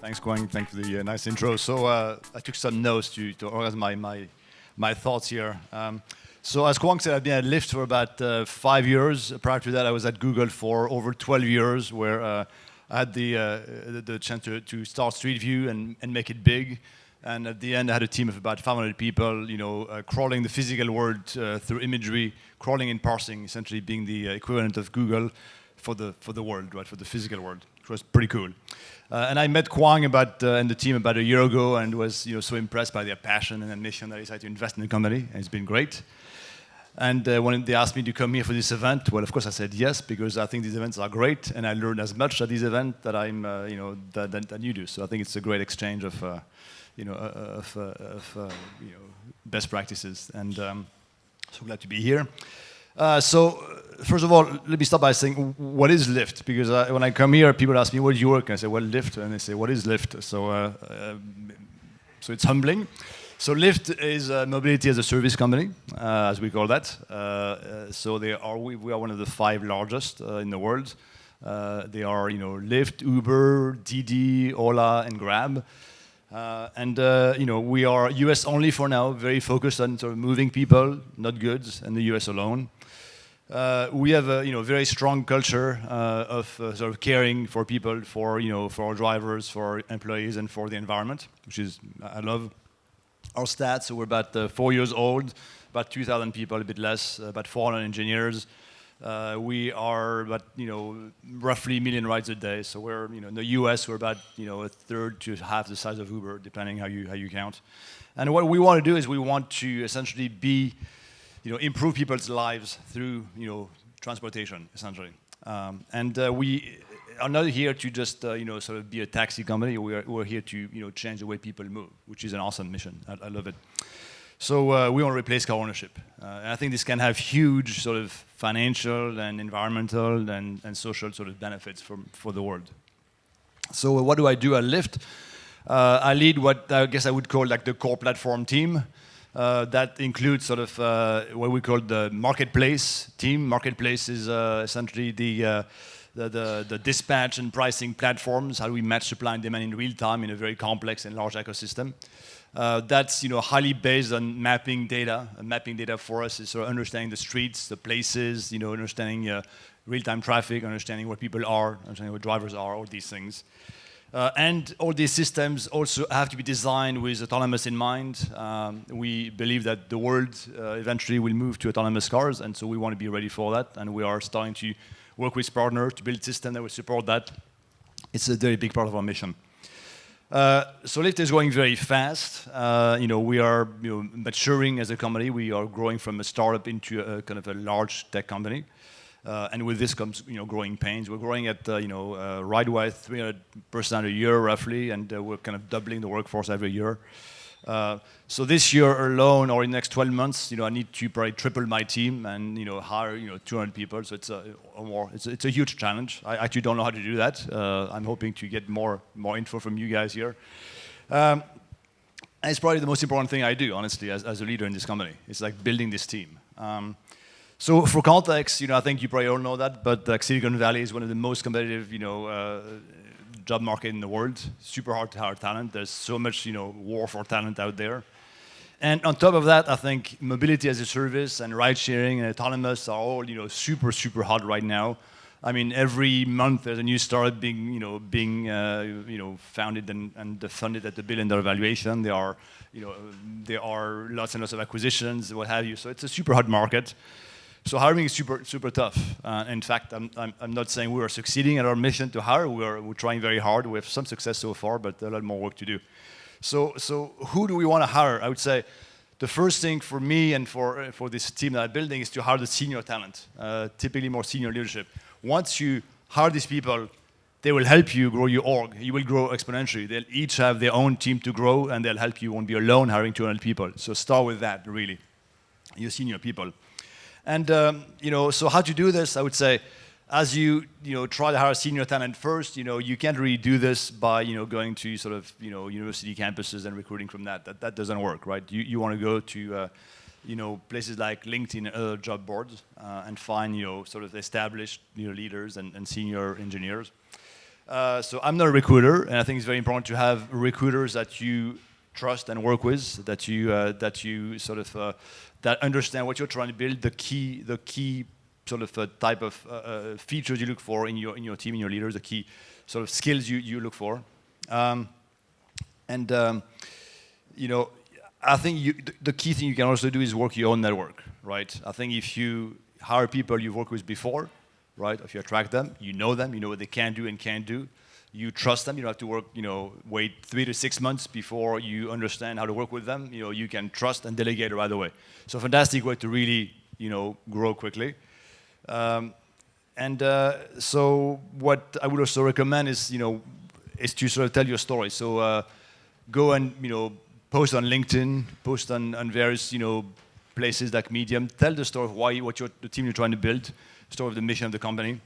Thanks, Kwang. Thanks for the nice intro. So I took some notes to organize my thoughts here. So as Kwang said, I've been at Lyft for about 5 years. Prior to that, I was at Google for over 12 years, where I had the chance to start Street View and make it big. And at the end, I had a team of about 500 people, crawling the physical world through imagery, crawling and parsing, essentially being the equivalent of Google for the world, right, for the physical world, which was pretty cool. And I met Kwang and the team about a year ago, and was so impressed by their passion and ambition that I decided to invest in the company, and it's been great. And when they asked me to come here for this event, well, of course I said yes, because I think these events are great, and I learned as much at these events that that you do. So I think it's a great exchange of best practices, and so glad to be here. So first of all, let me start by saying, what is Lyft? Because when I come here, people ask me, where do you work? And I say, well, Lyft. And they say, what is Lyft? So it's humbling. So Lyft is a mobility as a service company, as we call that. So we are one of the 5 largest in the world. They are Lyft, Uber, Didi, Ola, and Grab. We are US only for now, very focused on sort of moving people, not goods, and the US alone. We have a very strong culture of sort of caring for people, for our drivers, for our employees, and for the environment, which is I love. Our stats, so we're about 4 years old, about 2,000 people, a bit less, about 400 engineers. We are about roughly 1 million rides a day. So we're in the US, we're about a third to half the size of Uber, depending how you count. And what we want to do is we want to essentially improve people's lives through transportation, essentially. We are not here to just sort of be a taxi company. We're here to change the way people move, which is an awesome mission. I love it. So we want to replace car ownership. And I think this can have huge sort of financial and environmental and social sort of benefits for the world. So what do I do at Lyft? I lead what I guess I would call like the core platform team. That includes sort of what we call the marketplace team. Marketplace is essentially the dispatch and pricing platforms. How do we match supply and demand in real time in a very complex and large ecosystem? That's highly based on mapping data. Mapping data for us is sort of understanding the streets, the places, understanding real-time traffic, understanding where people are, understanding where drivers are, all these things. And all these systems also have to be designed with autonomous in mind. We believe that the world eventually will move to autonomous cars, and so we want to be ready for that. And we are starting to work with partners to build systems that will support that. It's a very big part of our mission. So Lyft is going very fast. We are maturing as a company. We are growing from a startup into a kind of a large tech company. And with this comes growing pains. We're growing at ride-wise 300% a year roughly, and we're kind of doubling the workforce every year. So this year alone, or in the next 12 months, I need to probably triple my team and hire 200 people. So it's a huge challenge. I actually don't know how to do that. I'm hoping to get more info from you guys here. And it's probably the most important thing I do, honestly, as a leader in this company. It's like building this team. So for context, I think you probably all know that, but Silicon Valley is one of the most competitive, job market in the world. Super hard to hire talent. There's so much, war for talent out there. And on top of that, I think mobility as a service and ride sharing and autonomous are all, super, super hot right now. I mean, every month there's a new startup being founded and funded at $1 billion valuation. There are lots and lots of acquisitions, what have you. So it's a super hot market. So hiring is super, super tough. In fact, I'm not saying we are succeeding at our mission to hire. We're trying very hard. We have some success so far, but a lot more work to do. So who do we want to hire? I would say the first thing for me and for this team that I'm building is to hire the senior talent, typically more senior leadership. Once you hire these people, they will help you grow your org. You will grow exponentially. They'll each have their own team to grow, and they'll help you. You won't be alone hiring 200 people. So start with that, really, your senior people. And so how to do this? I would say, as you try to hire senior talent first, you can't really do this by going to sort of university campuses and recruiting from that. That doesn't work, right? You want to go to places like LinkedIn and other job boards and find sort of established leaders and senior engineers. So I'm not a recruiter, and I think it's very important to have recruiters that you trust and work with, that you sort of that understand what you're trying to build, the key sort of type of features you look for in your team, in your leaders, the key sort of skills you look for, and you know, I think the key thing you can also do is work your own network, right? I think if you hire people you've worked with before, right? If you attract them, you know what they can do and can't do. You trust them. You don't have to work, wait 3 to 6 months before you understand how to work with them. You can trust and delegate right away. So fantastic way to really, grow quickly. So what I would also recommend is, is to sort of tell your story. So go and, post on LinkedIn, post on various, places like Medium. Tell the story of the team you're trying to build, story of the mission of the company.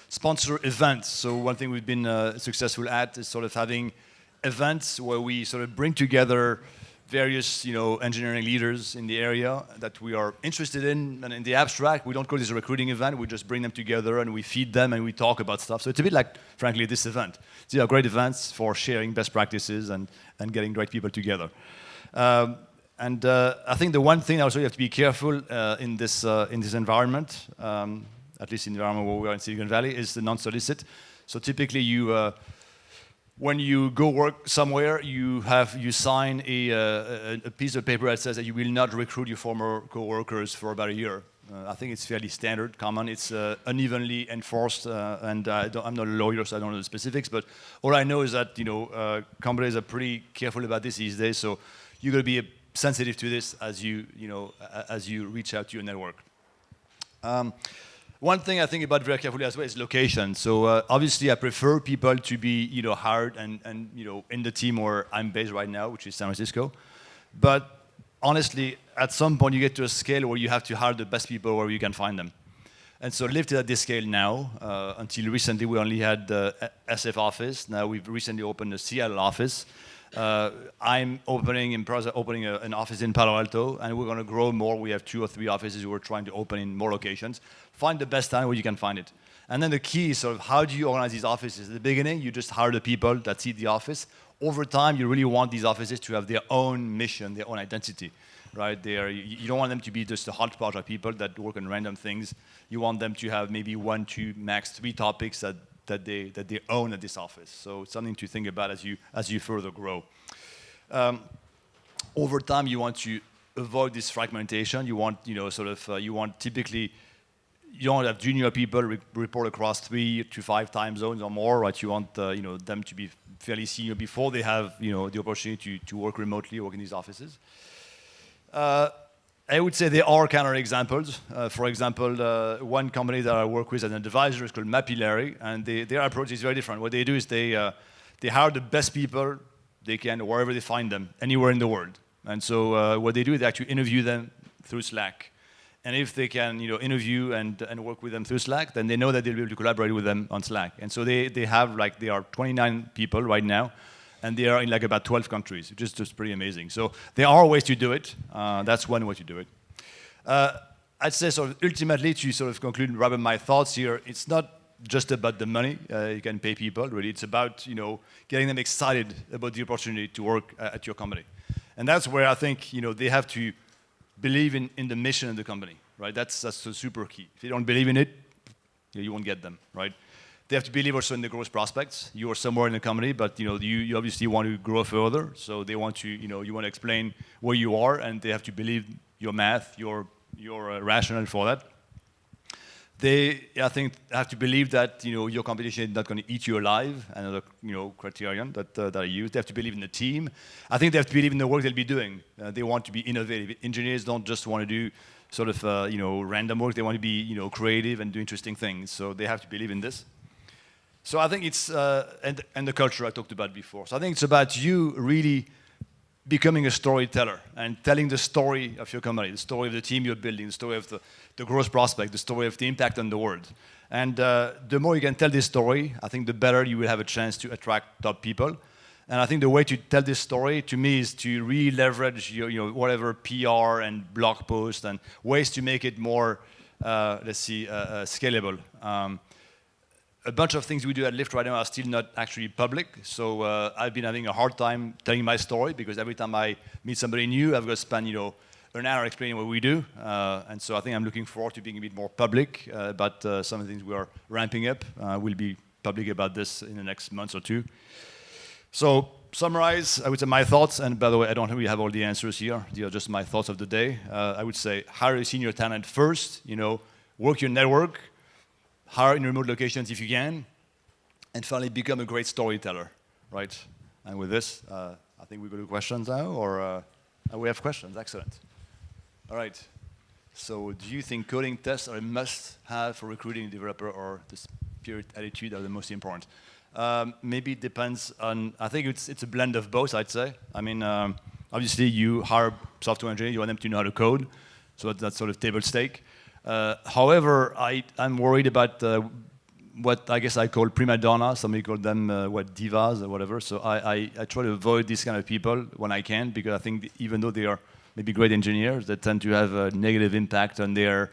Sponsor events. So one thing we've been successful at is sort of having events where we sort of bring together various, engineering leaders in the area that we are interested in. And in the abstract, we don't call this a recruiting event. We just bring them together and we feed them and we talk about stuff. So it's a bit like, frankly, this event. These are great events for sharing best practices and getting great people together. I think the one thing also you have to be careful in this environment, at least in the environment where we are in Silicon Valley, is the non-solicit. So typically when you go work somewhere, you sign a piece of paper that says that you will not recruit your former coworkers for about a year. I think it's fairly standard, common. It's unevenly enforced, and I'm not a lawyer, so I don't know the specifics. But all I know is that companies are pretty careful about this these days. So you're going to be sensitive to this as you reach out to your network. One thing I think about very carefully as well is location. So obviously I prefer people to be hired and in the team where I'm based right now, which is San Francisco. But honestly, at some point you get to a scale where you have to hire the best people where you can find them. And so Lyft is at this scale now. Until recently we only had the SF office. Now we've recently opened the Seattle office. I'm opening an office in Palo Alto, and we're going to grow more. We have 2 or 3 offices we're trying to open in more locations. Find the best time where you can find it. And then the key is sort of how do you organize these offices? At the beginning, you just hire the people that see the office. Over time, you really want these offices to have their own mission, their own identity, right? You don't want them to be just a hodgepodge of people that work on random things. You want them to have maybe 1, 2, max 3 topics that they own at this office. So it's something to think about as you further grow. Over time, you want to avoid this fragmentation. You want typically. You don't want to have junior people report across 3 to 5 time zones or more, right? You want them to be fairly senior before they have the opportunity to work remotely, work in these offices. I would say there are counterexamples. For example, one company that I work with as an advisor is called Mapillary, and their approach is very different. What they do is they hire the best people they can wherever they find them, anywhere in the world. And so what they do is they actually interview them through Slack. And if they can, interview and work with them through Slack, then they know that they'll be able to collaborate with them on Slack. And so they are 29 people right now, and they are in about 12 countries, which is just pretty amazing. So there are ways to do it. That's one way to do it. I'd say sort of ultimately to sort of conclude and wrap up my thoughts here, it's not just about the money you can pay people, really. It's about getting them excited about the opportunity to work at your company. And that's where I think they have to believe in the mission of the company, right? That's super key. If you don't believe in it, you won't get them, right? They have to believe also in the growth prospects. You are somewhere in the company, but you obviously want to grow further. So they want to, you want to explain where you are, and they have to believe your math, your rationale for that. They, I think, have to believe that your competition is not going to eat you alive. Another criterion that I use. They have to believe in the team. I think they have to believe in the work they'll be doing. They want to be innovative. Engineers don't just want to do sort of random work. They want to be creative and do interesting things. So they have to believe in this. So I think it's and the culture I talked about before. So I think it's about you really becoming a storyteller and telling the story of your company, the story of the team you're building, the story of the growth prospect, the story of the impact on the world. And the more you can tell this story, I think the better you will have a chance to attract top people. And I think the way to tell this story, to me, is to really leverage your whatever PR and blog post and ways to make it more, scalable. a bunch of things we do at Lyft right now are still not actually public. So I've been having a hard time telling my story because every time I meet somebody new, I've got to spend, an hour explaining what we do. And so I think I'm looking forward to being a bit more public. But some of the things we are ramping up will be public about this in the next month or two. So summarize, I would say my thoughts, and by the way, I don't really have all the answers here. These are just my thoughts of the day. I would say hire a senior talent first, work your network, hire in remote locations if you can, and finally become a great storyteller, right? And with this, I think we go to questions now, or we have questions, excellent. All right, so do you think coding tests are a must-have for recruiting a developer, or the spirit, attitude are the most important? Maybe it depends on, I think it's a blend of both, I'd say. I mean, obviously you hire software engineers, you want them to know how to code, so that's sort of table stake. However, I'm worried about what I guess I call prima donna. Somebody called them divas or whatever. So I try to avoid these kind of people when I can, because I think even though they are maybe great engineers, they tend to have a negative impact on their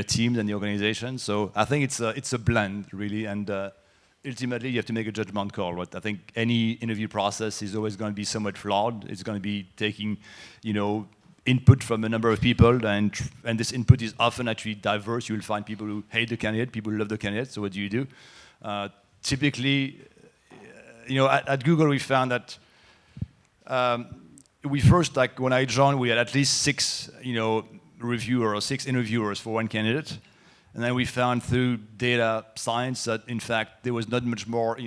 teams and the organization. So I think it's a blend really, and ultimately you have to make a judgment call. Right? I think any interview process is always going to be somewhat flawed. It's going to be taking, input from a number of people, and this input is often actually diverse. You will find people who hate the candidate, people who love the candidate. So what do? Typically, at Google we found that we first, like when I joined, we had at least 6, reviewers or 6 interviewers for one candidate, and then we found through data science that in fact there was not much more,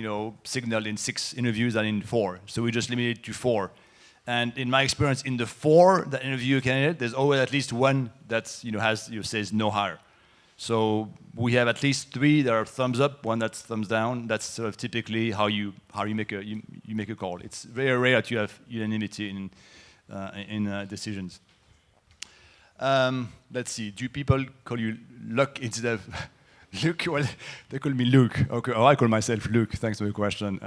signal in 6 interviews than in 4. So we just limited it to 4. And in my experience, in the 4 that interview a candidate, there's always at least one that's says no hire. So we have at least 3 that are thumbs up, 1 that's thumbs down. That's sort of typically how you make a call. It's very rare that you have unanimity in decisions. Let's see. Do people call you Luck instead of Luke? Well, they call me Luke. Okay. Oh, I call myself Luke. Thanks for the question.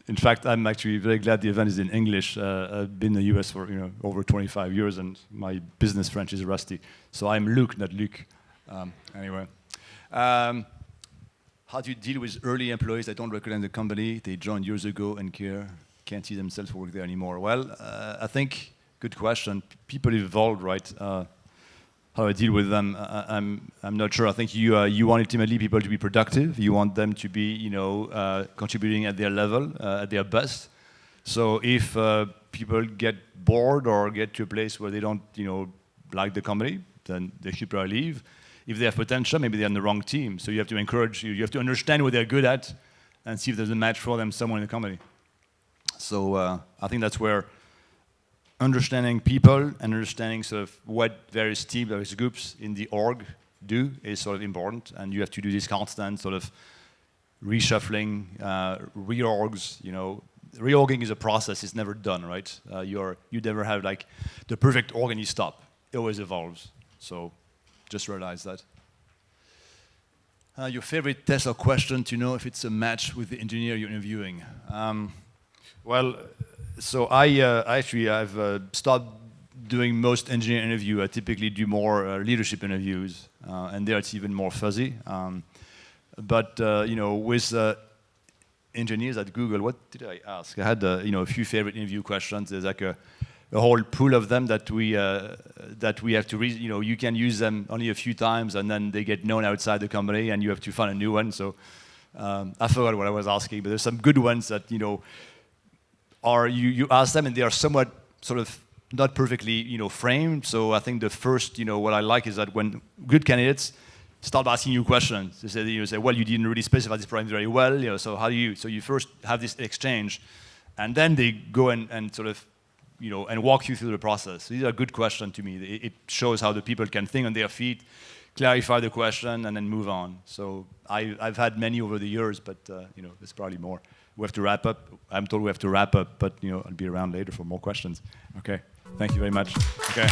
In fact, I'm actually very glad the event is in English. I've been in the US for over 25 years, and my business French is rusty. So I'm Luke, not Luke. Anyway, how do you deal with early employees that don't recognize the company? They joined years ago and can't see themselves work there anymore. Well, I think good question. People evolve, right? How I deal with them, I'm not sure. I think you want ultimately people to be productive. You want them to be, contributing at their level, at their best. So if people get bored or get to a place where they don't, like the company, then they should probably leave. If they have potential, maybe they're on the wrong team. So you have to encourage, you have to understand what they're good at, and see if there's a match for them somewhere in the company. So I think that's where understanding people and understanding sort of what various teams, various groups in the org do is sort of important, and you have to do this constant sort of reshuffling, reorgs. Reorging is a process; it's never done, right? You never have like the perfect org and you stop. It always evolves. So just realize that. Your favorite test or question to know if it's a match with the engineer you're interviewing? So I've stopped doing most engineer interview. I typically do more leadership interviews, and there it's even more fuzzy. But with engineers at Google, what did I ask? I had a few favorite interview questions. There's like a whole pool of them that we have to you can use them only a few times, and then they get known outside the company, and you have to find a new one. So I forgot what I was asking, but there's some good ones that you ask them and they are somewhat sort of not perfectly framed. So I think the first what I like is that when good candidates start asking you questions, they say well, you didn't really specify this problem very well, so how do you? So you first have this exchange, and then they go and sort of and walk you through the process. These are good questions to me. It shows how the people can think on their feet, clarify the question, and then move on. So I've had many over the years, but there's probably more. We have to wrap up. I'm told we have to wrap up, but I'll be around later for more questions. Okay. Thank you very much. Okay.